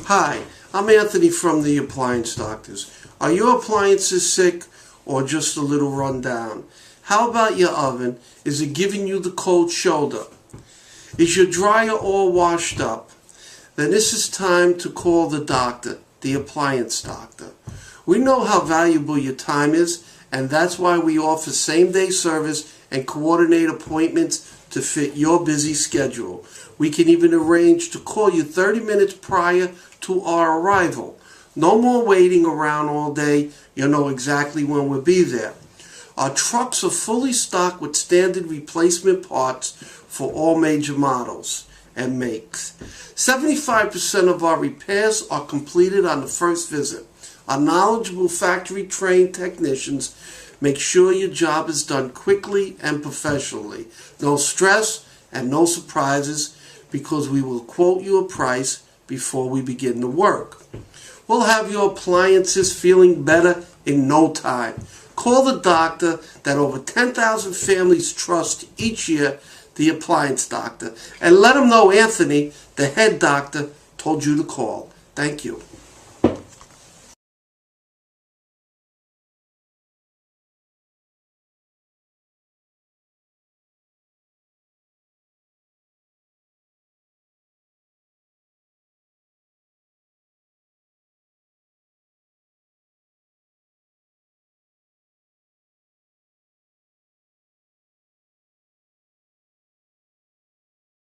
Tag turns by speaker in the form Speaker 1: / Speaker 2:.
Speaker 1: Hi, I'm Anthony from the Appliance Doctors. Are your appliances sick or just a little run down? How about your oven? Is it giving you the cold shoulder? Is your dryer all washed up? Then this is time to call the doctor, the Appliance Doctor. We know how valuable your time is, and that's why we offer same-day service and coordinate appointments to fit your busy schedule. We can even arrange to call you 30 minutes prior to our arrival. No more waiting around all day. You'll know exactly when we'll be there. Our trucks are fully stocked with standard replacement parts for all major models and makes. 75% of our repairs are completed on the first visit. Our knowledgeable factory-trained technicians make sure your job is done quickly and professionally. No stress and no surprises, because we will quote you a price before we begin the work. We'll have your appliances feeling better in no time. Call the doctor that over 10,000 families trust each year, the Appliance Doctor, and let them know Anthony, the head doctor, told you to call. Thank you.